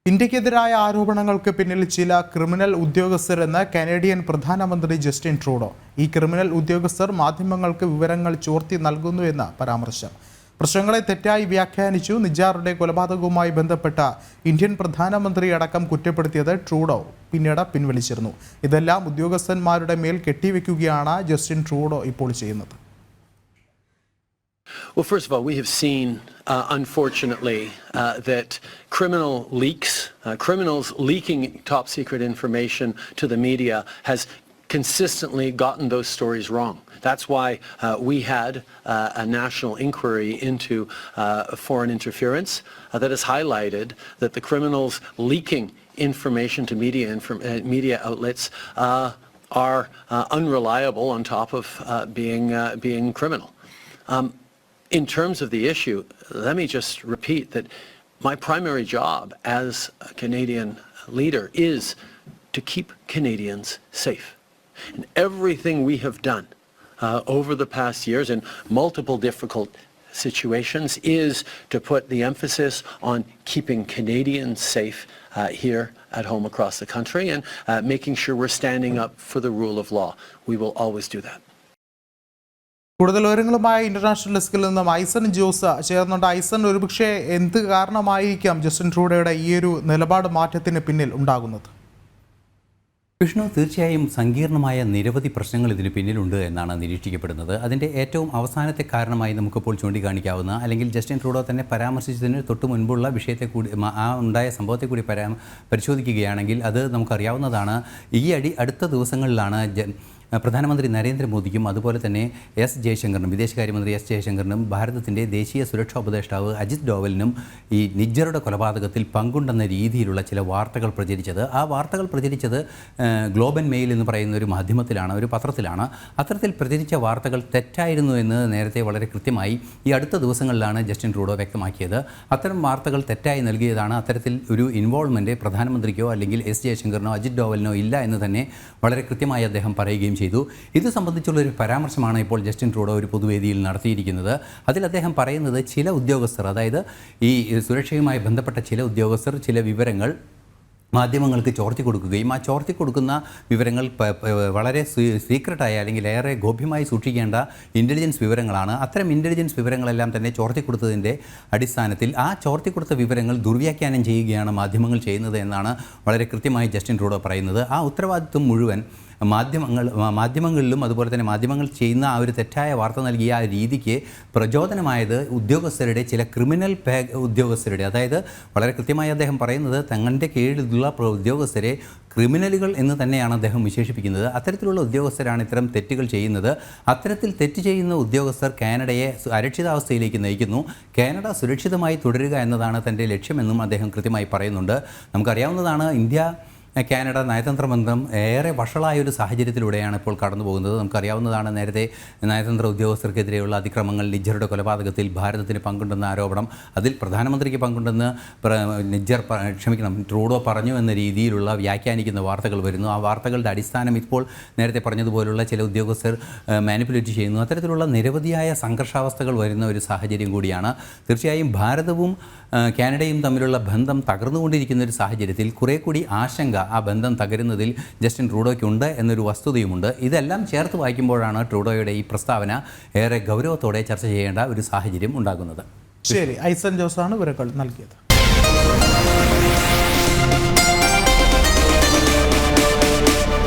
ഇന്ത്യക്കെതിരായ ആരോപണങ്ങൾക്ക് പിന്നിൽ ചില ക്രിമിനൽ ഉദ്യോഗസ്ഥരെന്ന് കനേഡിയൻ പ്രധാനമന്ത്രി ജസ്റ്റിൻ ട്രൂഡോ. ഈ ക്രിമിനൽ ഉദ്യോഗസ്ഥർ മാധ്യമങ്ങൾക്ക് വിവരങ്ങൾ ചോർത്തി നൽകുന്നുവെന്ന പരാമർശം. പ്രശ്നങ്ങളെ തെറ്റായി വ്യാഖ്യാനിച്ചു. നിജാറുടെ കൊലപാതകവുമായി ബന്ധപ്പെട്ട ഇന്ത്യൻ പ്രധാനമന്ത്രി അടക്കം കുറ്റപ്പെടുത്തിയത് ട്രൂഡോ പിന്നീട് പിൻവലിച്ചിരുന്നു. ഇതെല്ലാം ഉദ്യോഗസ്ഥന്മാരുടെ മേൽ കെട്ടിവെക്കുകയാണ് ജസ്റ്റിൻ ട്രൂഡോ ഇപ്പോൾ ചെയ്യുന്നത്. Well, first of all, we have seen, unfortunately, that criminals leaking top secret information to the media has consistently gotten those stories wrong. That's why we had a national inquiry into foreign interference that has highlighted that the criminals leaking information to media outlets are unreliable on top of being criminal. In terms of the issue, let me just repeat that my primary job as a Canadian leader is to keep Canadians safe. And everything we have done over the past years in multiple difficult situations is to put the emphasis on keeping Canadians safe here at home across the country and making sure we're standing up for the rule of law. We will always do that. കൂടുതൽ വിവരങ്ങളുമായി international ഡെസ്കിൽ നിന്നും ഐസൺ ജോസ് ചേർന്നുണ്ട്. ഐസൺ, ഒരുപക്ഷെ എന്ത് കാരണമായിരിക്കാം Justin ട്രൂഡോയുടെ ഈ ഒരു നിലപാട് മാറ്റത്തിന് പിന്നിൽ ഉണ്ടാകുന്നത്? വിഷ്ണു, തീർച്ചയായും സങ്കീർണമായ നിരവധി പ്രശ്നങ്ങൾ ഇതിന് പിന്നിലുണ്ട് എന്നാണ് നിരീക്ഷിക്കപ്പെടുന്നത്. അതിൻ്റെ ഏറ്റവും അവസാനത്തെ കാരണമായി നമുക്കിപ്പോൾ ചൂണ്ടിക്കാണിക്കാവുന്ന, അല്ലെങ്കിൽ ജസ്റ്റിൻ ട്രൂഡോ തന്നെ പരാമർശിച്ചതിന് തൊട്ട് മുൻപുള്ള വിഷയത്തെ കൂടി, ആ ഉണ്ടായ സംഭവത്തെ കൂടി പരിശോധിക്കുകയാണെങ്കിൽ അത് നമുക്കറിയാവുന്നതാണ്. അടുത്ത ദിവസങ്ങളിലാണ് പ്രധാനമന്ത്രി നരേന്ദ്രമോദിക്കും അതുപോലെ തന്നെ എസ് ജയശങ്കറിനും, വിദേശകാര്യമന്ത്രി എസ് ജയശങ്കറിനും ഭാരതത്തിൻ്റെ ദേശീയ സുരക്ഷാ ഉപദേഷ്ടാവ് അജിത് ഡോവലിനും ഈ നിജ്ജറുടെ കൊലപാതകത്തിൽ പങ്കുണ്ടെന്ന രീതിയിലുള്ള ചില വാർത്തകൾ പ്രചരിച്ചത്. ആ വാർത്തകൾ പ്രചരിച്ചത് ഗ്ലോബൽ മെയിൽ എന്ന് പറയുന്ന ഒരു മാധ്യമത്തിലാണ്, ഒരു പത്രത്തിലാണ്. അത്തരത്തിൽ പ്രചരിച്ച വാർത്തകൾ തെറ്റായിരുന്നു എന്ന് നേരത്തെ വളരെ കൃത്യമായി ഈ അടുത്ത ദിവസങ്ങളിലാണ് ജസ്റ്റിൻ ട്രൂഡോ വ്യക്തമാക്കിയത്. അത്തരം വാർത്തകൾ തെറ്റായി നൽകിയതാണ്. അത്തരത്തിൽ ഒരു ഇൻവോൾവ്മെൻറ്റ് പ്രധാനമന്ത്രിക്കോ അല്ലെങ്കിൽ എസ് ജയശങ്കറിനോ അജിത് ഡോവലിനോ ഇല്ല എന്ന് തന്നെ വളരെ കൃത്യമായി അദ്ദേഹം പറയുകയും ചെയ്തു. ഇത് സംബന്ധിച്ചുള്ളൊരു പരാമർശമാണ് ഇപ്പോൾ ജസ്റ്റിൻ ട്രൂഡോ ഒരു പൊതുവേദിയിൽ നടത്തിയിരിക്കുന്നത്. അതിൽ അദ്ദേഹം പറയുന്നത് ചില ഉദ്യോഗസ്ഥർ, അതായത് ഈ സുരക്ഷയുമായി ബന്ധപ്പെട്ട ചില ഉദ്യോഗസ്ഥർ ചില വിവരങ്ങൾ മാധ്യമങ്ങൾക്ക് ചോർത്തി കൊടുക്കുകയും ആ ചോർത്തി കൊടുക്കുന്ന വിവരങ്ങൾ വളരെ സീക്രട്ടായ അല്ലെങ്കിൽ ഏറെ ഗോപ്യമായി സൂക്ഷിക്കേണ്ട ഇൻ്റലിജൻസ് വിവരങ്ങളാണ്. അത്തരം ഇൻ്റലിജൻസ് വിവരങ്ങളെല്ലാം തന്നെ ചോർത്തി കൊടുത്തതിൻ്റെ അടിസ്ഥാനത്തിൽ ആ ചോർത്തി കൊടുത്ത വിവരങ്ങൾ ദുർവ്യാഖ്യാനം ചെയ്യുകയാണ് മാധ്യമങ്ങൾ ചെയ്യുന്നത് എന്നാണ് വളരെ കൃത്യമായി ജസ്റ്റിൻ ട്രൂഡോ പറയുന്നത്. ആ ഉത്തരവാദിത്വം മുഴുവൻ മാധ്യമങ്ങളിലും അതുപോലെ തന്നെ മാധ്യമങ്ങൾ ചെയ്യുന്ന ആ ഒരു തെറ്റായ വാർത്ത നൽകിയ ആ രീതിക്ക് പ്രചോദനമായത് ഉദ്യോഗസ്ഥരുടെ, ചില ക്രിമിനൽ ഉദ്യോഗസ്ഥരുടെ, അതായത് വളരെ കൃത്യമായി അദ്ദേഹം പറയുന്നത് തങ്ങളുടെ കീഴിലുള്ള ഉദ്യോഗസ്ഥരെ ക്രിമിനലുകൾ എന്ന് തന്നെയാണ് അദ്ദേഹം വിശേഷിപ്പിക്കുന്നത്. അത്തരത്തിലുള്ള ഉദ്യോഗസ്ഥരാണ് ഇത്തരം തെറ്റുകൾ ചെയ്യുന്നത്. അത്തരത്തിൽ തെറ്റ് ചെയ്യുന്ന ഉദ്യോഗസ്ഥർ കാനഡയെ അരക്ഷിതാവസ്ഥയിലേക്ക് നയിക്കുന്നു. കാനഡ സുരക്ഷിതമായി തുടരുക എന്നതാണ് തൻ്റെ ലക്ഷ്യമെന്നും അദ്ദേഹം കൃത്യമായി പറയുന്നുണ്ട്. നമുക്കറിയാവുന്നതാണ്, കാനഡ നയതന്ത്ര ബന്ധം ഏറെ വഷളായൊരു സാഹചര്യത്തിലൂടെയാണ് ഇപ്പോൾ കടന്നു പോകുന്നത്. നമുക്കറിയാവുന്നതാണ്, നേരത്തെ നയതന്ത്ര ഉദ്യോഗസ്ഥർക്കെതിരെയുള്ള അതിക്രമങ്ങൾ, നിജ്ജറുടെ കൊലപാതകത്തിൽ ഭാരതത്തിന് പങ്കുണ്ടെന്ന ആരോപണം, അതിൽ പ്രധാനമന്ത്രിക്ക് പങ്കുണ്ടെന്ന് ട്രൂഡോ പറഞ്ഞു എന്ന രീതിയിലുള്ള വ്യാഖ്യാനിക്കുന്ന വാർത്തകൾ വരുന്നു. ആ വാർത്തകളുടെ അടിസ്ഥാനം ഇപ്പോൾ നേരത്തെ പറഞ്ഞതുപോലുള്ള ചില ഉദ്യോഗസ്ഥർ മാനിപ്പുലേറ്റ് ചെയ്യുന്നു. അത്തരത്തിലുള്ള നിരവധിയായ സംഘർഷാവസ്ഥകൾ വരുന്ന ഒരു സാഹചര്യം കൂടിയാണ്. തീർച്ചയായും ഭാരതവും കാനഡയും തമ്മിലുള്ള ബന്ധം തകർന്നുകൊണ്ടിരിക്കുന്ന ഒരു സാഹചര്യത്തിൽ കുറേ കൂടി ആശങ്ക ആ ബന്ധം തകരുന്നതിൽ ജസ്റ്റിൻ ട്രൂഡോയ്ക്കുണ്ട് എന്നൊരു വസ്തുതയുമുണ്ട്. ഇതെല്ലാം ചേർത്ത് വായിക്കുമ്പോഴാണ് ട്രൂഡോയുടെ ഈ പ്രസ്താവന ഏറെ ഗൗരവത്തോടെ ചർച്ച ചെയ്യേണ്ട ഒരു സാഹചര്യം ഉണ്ടാകുന്നത്. ശരി, ഐസൺ ജോസാണ് വിവരങ്ങൾ നൽകിയത്.